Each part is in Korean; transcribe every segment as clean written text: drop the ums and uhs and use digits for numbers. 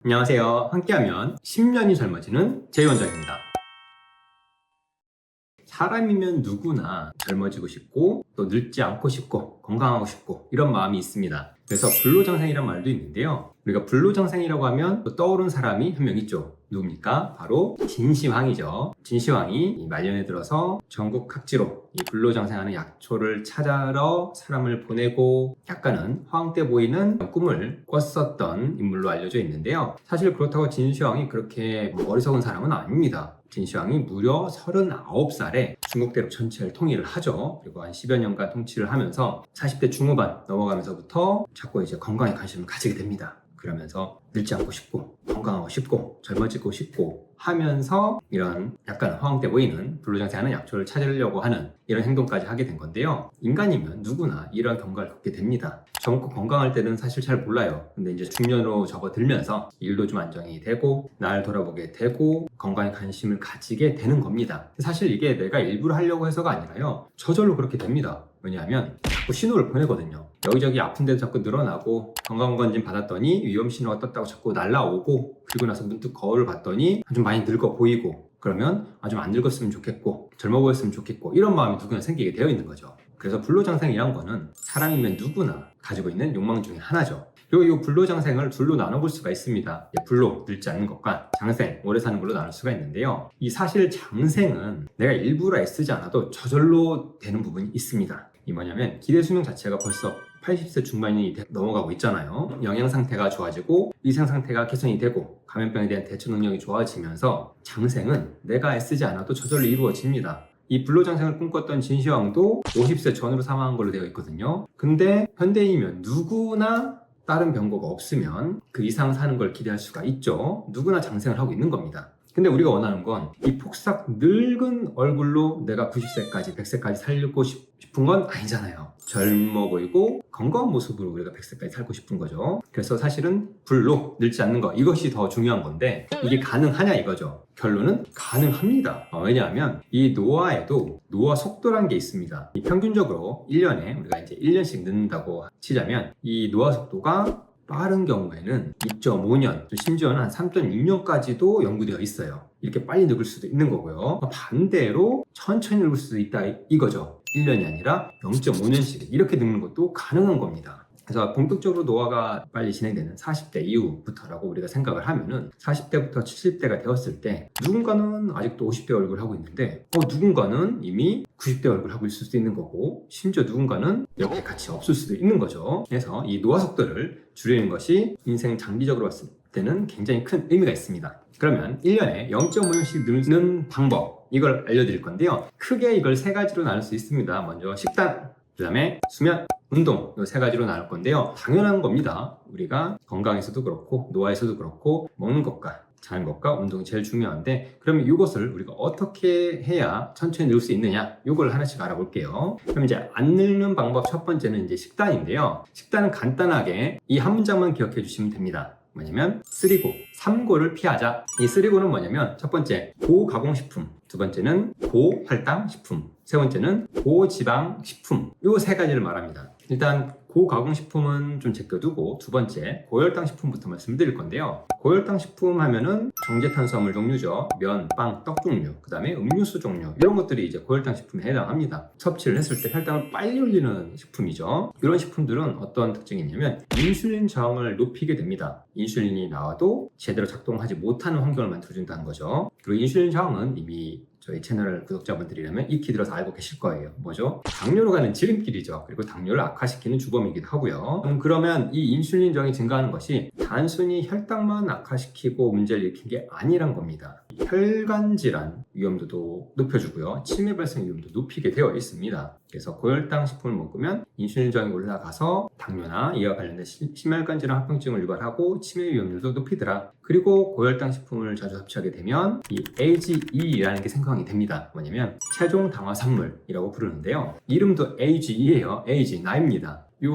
안녕하세요. 함께하면 10년이 젊어지는 제이원장입니다. 사람이면 누구나 젊어지고 싶고 또 늙지 않고 싶고 건강하고 싶고 이런 마음이 있습니다. 그래서 불로장생이란 말도 있는데요. 우리가 불로장생이라고 하면 또 떠오른 사람이 한 명 있죠. 누굽니까? 바로 진시황이죠. 진시황이 말년에 들어서 전국 각지로 이 불로장생하는 약초를 찾아러 사람을 보내고 약간은 화왕 때 보이는 꿈을 꿨었던 인물로 알려져 있는데요. 사실 그렇다고 진시황이 그렇게 어리석은 사람은 아닙니다. 진시황이 무려 39살에 중국 대륙 전체를 통일을 하죠. 그리고 한 10여 년간 통치를 하면서 40대 중후반 넘어가면서부터 자꾸 이제 건강에 관심을 가지게 됩니다. 그러면서 늙지 않고 싶고 건강하고 싶고 젊어지고 싶고 하면서 이런 약간 화왕 때 보이는 불로장생하는 약초를 찾으려고 하는 이런 행동까지 하게 된 건데요. 인간이면 누구나 이런 경과를 겪게 됩니다. 젊고 건강할 때는 사실 잘 몰라요. 근데 이제 중년으로 접어들면서 일도 좀 안정이 되고 나를 돌아보게 되고 건강에 관심을 가지게 되는 겁니다. 사실 이게 내가 일부러 하려고 해서가 아니라요. 저절로 그렇게 됩니다. 왜냐하면 자꾸 신호를 보내거든요. 여기저기 아픈 데도 자꾸 늘어나고 건강검진 받았더니 위험 신호가 떴다고 자꾸 날라오고 그리고 나서 문득 거울을 봤더니 좀 많이 늙어 보이고 그러면 좀 안 늙었으면 좋겠고 젊어 보였으면 좋겠고 이런 마음이 누구나 생기게 되어 있는 거죠. 그래서 불로장생이란 거는 사람이면 누구나 가지고 있는 욕망 중에 하나죠. 그리고 이 불로장생을 둘로 나눠볼 수가 있습니다. 불로, 늙지 않는 것과 장생, 오래 사는 걸로 나눌 수가 있는데요. 이 사실 장생은 내가 일부러 애쓰지 않아도 저절로 되는 부분이 있습니다. 이 뭐냐면 기대 수명 자체가 벌써 80세 중반이 넘어가고 있잖아요. 영양 상태가 좋아지고 위생 상태가 개선이 되고 감염병에 대한 대처 능력이 좋아지면서 장생은 내가 애쓰지 않아도 저절로 이루어집니다. 이 불로장생을 꿈꿨던 진시황도 50세 전후로 사망한 걸로 되어 있거든요. 근데 현대인이면 누구나 다른 병고가 없으면 그 이상 사는 걸 기대할 수가 있죠. 누구나 장생을 하고 있는 겁니다. 근데 우리가 원하는 건 이 폭삭 늙은 얼굴로 내가 90세까지 100세까지 살고 싶은 건 아니잖아요. 젊어 보이고 건강한 모습으로 우리가 100세까지 살고 싶은 거죠. 그래서 사실은 불로 늙지 않는 거 이것이 더 중요한 건데 이게 가능하냐 이거죠. 결론은 가능합니다. 왜냐하면 이 노화에도 노화 속도라는 게 있습니다. 평균적으로 1년에 우리가 이제 1년씩 늦는다고 치자면 이 노화 속도가 빠른 경우에는 2.5년, 심지어는 한 3.6년까지도 연구되어 있어요. 이렇게 빨리 늙을 수도 있는 거고요. 반대로 천천히 늙을 수도 있다 이거죠. 1년이 아니라 0.5년씩 이렇게 늙는 것도 가능한 겁니다. 그래서 본격적으로 노화가 빨리 진행되는 40대 이후부터라고 우리가 생각을 하면은 40대부터 70대가 되었을 때 누군가는 아직도 50대 얼굴 하고 있는데 누군가는 이미 90대 얼굴 하고 있을 수도 있는 거고 심지어 누군가는 이렇게 같이 없을 수도 있는 거죠. 그래서 이 노화 속도를 줄이는 것이 인생 장기적으로 봤을 때는 굉장히 큰 의미가 있습니다. 그러면 1년에 0.5년씩 늙는 방법 이걸 알려드릴 건데요. 크게 이걸 세 가지로 나눌 수 있습니다. 먼저 식단, 그 다음에 수면, 운동 이 세 가지로 나눌 건데요. 당연한 겁니다. 우리가 건강에서도 그렇고 노화에서도 그렇고 먹는 것과 자는 것과 운동이 제일 중요한데 그러면 이것을 우리가 어떻게 해야 천천히 늙을 수 있느냐 이걸 하나씩 알아볼게요. 그럼 이제 안 늙는 방법 첫 번째는 이제 식단인데요. 식단은 간단하게 이 한 문장만 기억해 주시면 됩니다. 뭐냐면 쓰리고, 삼고를 피하자. 이 쓰리고는 뭐냐면 첫 번째 고가공식품, 두 번째는 고혈당식품, 세 번째는 고지방식품 이 세 가지를 말합니다. 일단 고가공식품은 좀 제껴두고 두 번째 고혈당식품부터 말씀드릴 건데요. 고혈당식품 하면은 정제탄수화물 종류죠. 면, 빵, 떡 종류, 그 다음에 음료수 종류 이런 것들이 이제 고혈당식품에 해당합니다. 섭취를 했을 때 혈당을 빨리 올리는 식품이죠. 이런 식품들은 어떤 특징이 있냐면 인슐린 저항을 높이게 됩니다. 인슐린이 나와도 제대로 작동하지 못하는 환경을 만들어준다는 거죠. 그리고 인슐린 저항은 이미 저희 채널 구독자분들이라면 익히 들어서 알고 계실 거예요. 뭐죠? 당뇨로 가는 지름길이죠. 그리고 당뇨를 악화시키는 주범이기도 하고요. 그러면 이 인슐린 저항이 증가하는 것이 단순히 혈당만 악화시키고 문제를 일으킨 게 아니란 겁니다. 혈관 질환 위험도도 높여주고요. 치매 발생 위험도 높이게 되어 있습니다. 그래서 고혈당 식품을 먹으면 인슐린 저항이 올라가서 당뇨나 이와 관련된 심혈관 질환 합병증을 유발하고 치매 위험률도 높이더라. 그리고 고혈당 식품을 자주 섭취하게 되면 이 AGE라는 게 생성이 됩니다. 뭐냐면 체중 당화 산물이라고 부르는데요. 이름도 AGE예요. AG 나입니다. 이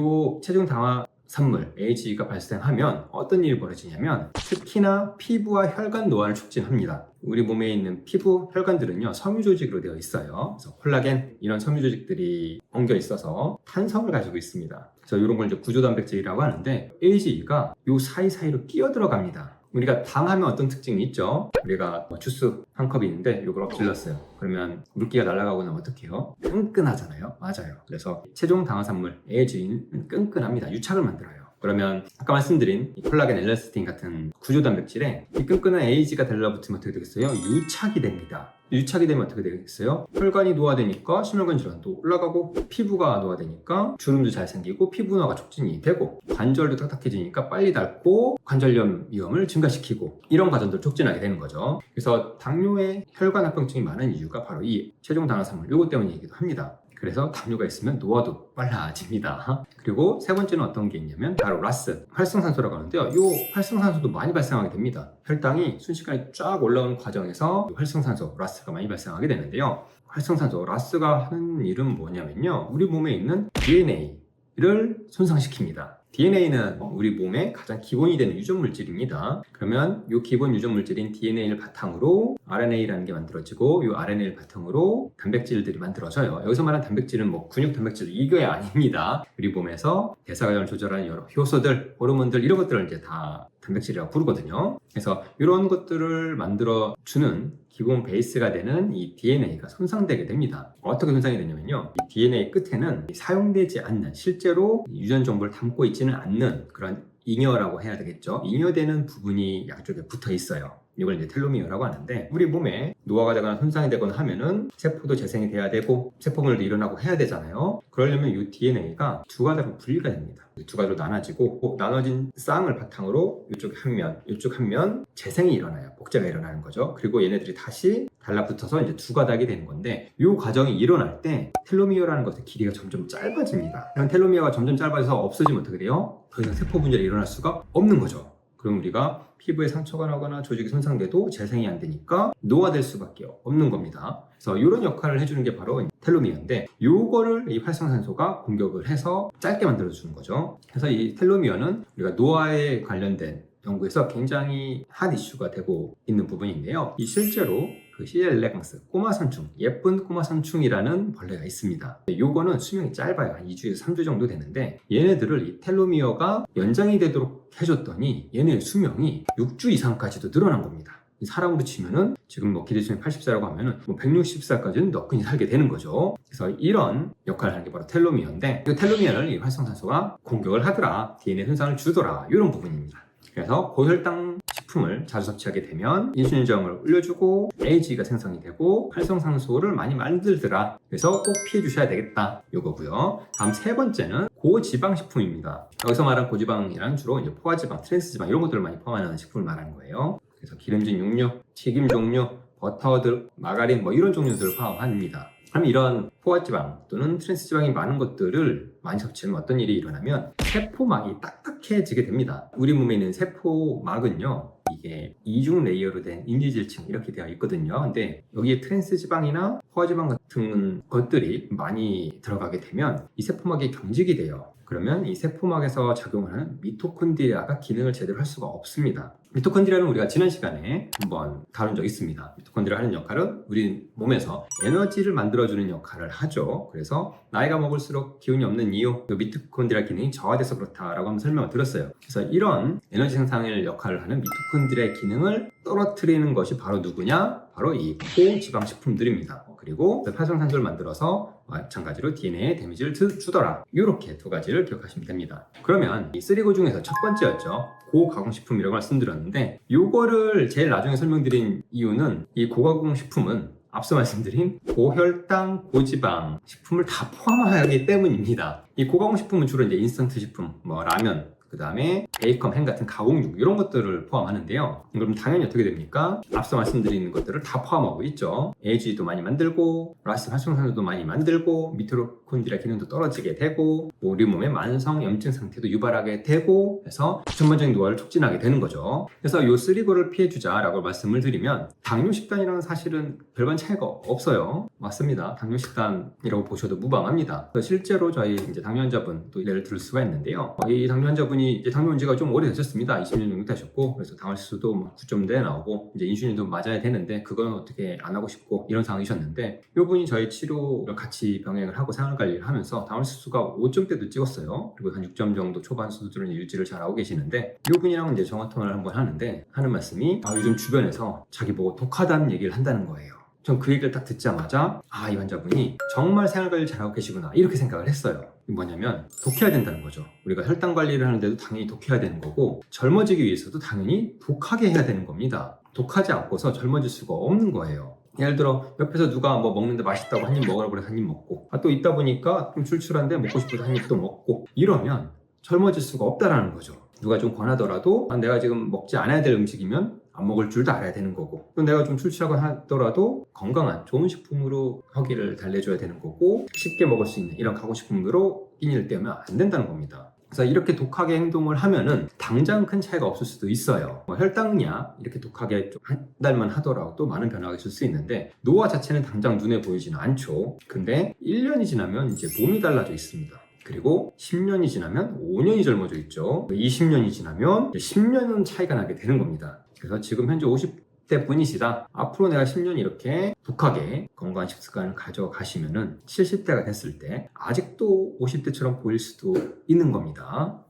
체중 당화 산물 AGE가 발생하면 어떤 일이 벌어지냐면 특히나 피부와 혈관 노화를 촉진합니다. 우리 몸에 있는 피부 혈관들은요 섬유 조직으로 되어 있어요. 그래서 콜라겐 이런 섬유 조직들이 엉겨 있어서 탄성을 가지고 있습니다. 그래서 이런 걸 이제 구조단백질이라고 하는데 AGE가 이 사이사이로 끼어 들어갑니다. 우리가 당하면 어떤 특징이 있죠? 우리가 주스 한 컵이 있는데 이걸 엎질렀어요. 그러면 물기가 날아가고 나면 어떡해요? 끈끈하잖아요. 맞아요. 그래서 최종 당화산물 AG는 끈끈합니다. 유착을 만들어요. 그러면 아까 말씀드린 이 콜라겐 엘라스틴 같은 구조 단백질에 이 끈끈한 AG가 달라붙으면 어떻게 되겠어요? 유착이 됩니다. 유착이 되면 어떻게 되겠어요? 혈관이 노화되니까 심혈관 질환도 올라가고, 피부가 노화되니까 주름도 잘 생기고 피부 노화가 촉진이 되고, 관절도 딱딱해지니까 빨리 닳고 관절염 위험을 증가시키고, 이런 과정들을 촉진하게 되는 거죠. 그래서 당뇨에 혈관 합병증이 많은 이유가 바로 이 최종 당화산물 요거 때문이기도 합니다. 그래서 당뇨가 있으면 노화도 빨라집니다. 그리고 세 번째는 어떤 게 있냐면 바로 라스, 활성산소라고 하는데요. 이 활성산소도 많이 발생하게 됩니다. 혈당이 순식간에 쫙 올라오는 과정에서 활성산소, 라스가 많이 발생하게 되는데요. 활성산소, 라스가 하는 일은 뭐냐면요. 우리 몸에 있는 DNA를 손상시킵니다. DNA는 우리 몸의 가장 기본이 되는 유전 물질입니다. 그러면 이 기본 유전 물질인 DNA를 바탕으로 RNA라는 게 만들어지고, 이 RNA를 바탕으로 단백질들이 만들어져요. 여기서 말하는 단백질은 근육 단백질 이게 아닙니다. 우리 몸에서 대사 과정을 조절하는 여러 효소들, 호르몬들 이런 것들을 이제 다 단백질이라고 부르거든요. 그래서 이런 것들을 만들어주는 기본 베이스가 되는 이 DNA가 손상되게 됩니다. 어떻게 손상이 되냐면요. 이 DNA 끝에는 사용되지 않는, 실제로 유전 정보를 담고 있지는 않는 그런 잉여라고 해야 되겠죠. 잉여되는 부분이 양쪽에 붙어 있어요. 이걸 이제 텔로미어라고 하는데, 우리 몸에 노화가 되거나 손상이 되거나 하면은 세포도 재생이 돼야 되고 세포물도 일어나고 해야 되잖아요. 그러려면 이 DNA가 두 가지로 분리가 됩니다. 두 가지로 나눠지고, 나눠진 쌍을 바탕으로 이쪽 한 면 재생이 일어나요. 복제가 일어나는 거죠. 그리고 얘네들이 다시 달라붙어서 이제 두 가닥이 되는 건데, 이 과정이 일어날 때 텔로미어라는 것의 길이가 점점 짧아집니다. 이런 텔로미어가 점점 짧아져서 없어지면 어떻게 돼요? 더 이상 세포 분절이 일어날 수가 없는 거죠. 그럼 우리가 피부에 상처가 나거나 조직이 손상돼도 재생이 안 되니까 노화될 수밖에 없는 겁니다. 그래서 이런 역할을 해주는 게 바로 텔로미어인데, 요거를 이 활성산소가 공격을 해서 짧게 만들어주는 거죠. 그래서 이 텔로미어는 우리가 노화에 관련된 연구에서 굉장히 핫 이슈가 되고 있는 부분인데요. 이 실제로 C. 엘레강스, 꼬마선충, 예쁜 꼬마선충이라는 벌레가 있습니다. 요거는 수명이 짧아요. 한 2주에서 3주 정도 되는데, 얘네들을 이 텔로미어가 연장이 되도록 해줬더니 얘네의 수명이 6주 이상까지도 늘어난 겁니다. 사람으로 치면은 지금 기대수명이 80살이라고 하면은 160살까지는 너끈히 살게 되는 거죠. 그래서 이런 역할을 하는 게 바로 텔로미어인데, 이 텔로미어를 이 활성산소가 공격을 하더라, DNA 손상을 주더라, 이런 부분입니다. 그래서 고혈당 식품을 자주 섭취하게 되면 인슐린저항을 올려주고 AG가 생성이 되고 활성산소를 많이 만들더라. 그래서 꼭 피해 주셔야 되겠다, 요거고요. 다음 세 번째는 고지방식품입니다. 여기서 말하는 고지방이란 주로 이제 포화지방, 트랜스지방 이런 것들을 많이 포함하는 식품을 말하는 거예요. 그래서 기름진 육류, 튀김 종류, 버터들, 마가린 이런 종류들을 포함합니다. 그럼 이런 포화지방 또는 트랜스지방이 많은 것들을 많이 섭취하면 어떤 일이 일어나면 세포막이 딱딱해지게 됩니다. 우리 몸에 있는 세포막은요, 이게 이중 레이어로 된 인지질층 이렇게 되어 있거든요. 근데 여기에 트랜스지방이나 포화지방 같은 것들이 많이 들어가게 되면 이 세포막이 경직이 돼요. 그러면 이 세포막에서 작용을 하는 미토콘드리아가 기능을 제대로 할 수가 없습니다. 미토콘드리아는 우리가 지난 시간에 한번 다룬 적 있습니다. 미토콘드리아 하는 역할은 우리 몸에서 에너지를 만들어주는 역할을 하죠. 그래서 나이가 먹을수록 기운이 없는 이유, 미토콘드리아 기능이 저하돼서 그렇다라고 한번 설명을 드렸어요. 그래서 이런 에너지 생산을 역할을 하는 미토콘드리아의 기능을 떨어뜨리는 것이 바로 누구냐? 바로 이 고지방식품들입니다. 그리고 활성산소를 만들어서 마찬가지로 DNA에 데미지를 주더라. 이렇게 두 가지를 기억하시면 됩니다. 그러면 이 3고 중에서 첫 번째였죠. 고가공식품이라고 말씀드렸는데, 이거를 제일 나중에 설명드린 이유는 이 고가공식품은 앞서 말씀드린 고혈당, 고지방 식품을 다 포함하기 때문입니다. 이 고가공식품은 주로 이제 인스턴트 식품, 라면, 그 다음에 베이컨, 햄 같은 가공육 이런 것들을 포함하는데요. 그럼 당연히 어떻게 됩니까? 앞서 말씀드리는 것들을 다 포함하고 있죠. AG도 많이 만들고, 라스 활성산소도 많이 만들고, 미토콘드리아 기능도 떨어지게 되고, 우리 몸의 만성 염증 상태도 유발하게 되고, 해서 전반적인 노화를 촉진하게 되는 거죠. 그래서 이 3고를 피해주자라고 말씀을 드리면, 당뇨 식단이랑은 사실은 별반 차이가 없어요. 맞습니다. 당뇨 식단이라고 보셔도 무방합니다. 실제로 저희 이제 당뇨 환자분 또 예를 들 수가 있는데요. 이 당뇨 환자분이 이제 당뇨 온 지가 좀 오래되셨습니다. 20년 정도 되셨고, 그래서 당화지수도 9.0대 나오고, 이제 인슐린도 맞아야 되는데 그건 어떻게 안 하고 싶고 이런 상황이셨는데, 이분이 저희 치료를 같이 병행을 하고 생활을 혈당 관리를 하면서 당뇨指수가 5점대도 찍었어요. 그리고 한 6점 정도 초반 수준을 유지를 잘하고 계시는데 이분이랑은 이제 전화 통화를 한번 하는데 하는 말씀이 요즘 주변에서 자기 보고 독하다는 얘기를 한다는 거예요. 전 그 얘기를 딱 듣자마자 이 환자분이 정말 생활관리를 잘하고 계시구나 이렇게 생각을 했어요. 뭐냐면 독해야 된다는 거죠. 우리가 혈당 관리를 하는데도 당연히 독해야 되는 거고 젊어지기 위해서도 당연히 독하게 해야 되는 겁니다. 독하지 않고서 젊어질 수가 없는 거예요. 예를 들어 옆에서 누가 뭐 먹는데 맛있다고 한 입 먹으라고 그래서 한 입 먹고 또 있다 보니까 좀 출출한데 먹고 싶어서 한 입 또 먹고 이러면 젊어질 수가 없다라는 거죠. 누가 좀 권하더라도 내가 지금 먹지 않아야 될 음식이면 안 먹을 줄도 알아야 되는 거고 또 내가 좀 출출하고 하더라도 건강한 좋은 식품으로 허기를 달래줘야 되는 거고 쉽게 먹을 수 있는 이런 가공식품으로 끼니를 때우면 안 된다는 겁니다. 그래서 이렇게 독하게 행동을 하면은 당장 큰 차이가 없을 수도 있어요. 혈당약 이렇게 독하게 좀 한 달만 하더라도 많은 변화가 있을 수 있는데 노화 자체는 당장 눈에 보이지는 않죠. 근데 1년이 지나면 이제 몸이 달라져 있습니다. 그리고 10년이 지나면 5년이 젊어져 있죠. 20년이 지나면 10년은 차이가 나게 되는 겁니다. 그래서 지금 현재 50대 분이시다. 앞으로 내가 10년 이렇게 독하게 건강한 식습관을 가져가시면은 70대가 됐을 때 아직도 50대처럼 보일 수도 있는 겁니다.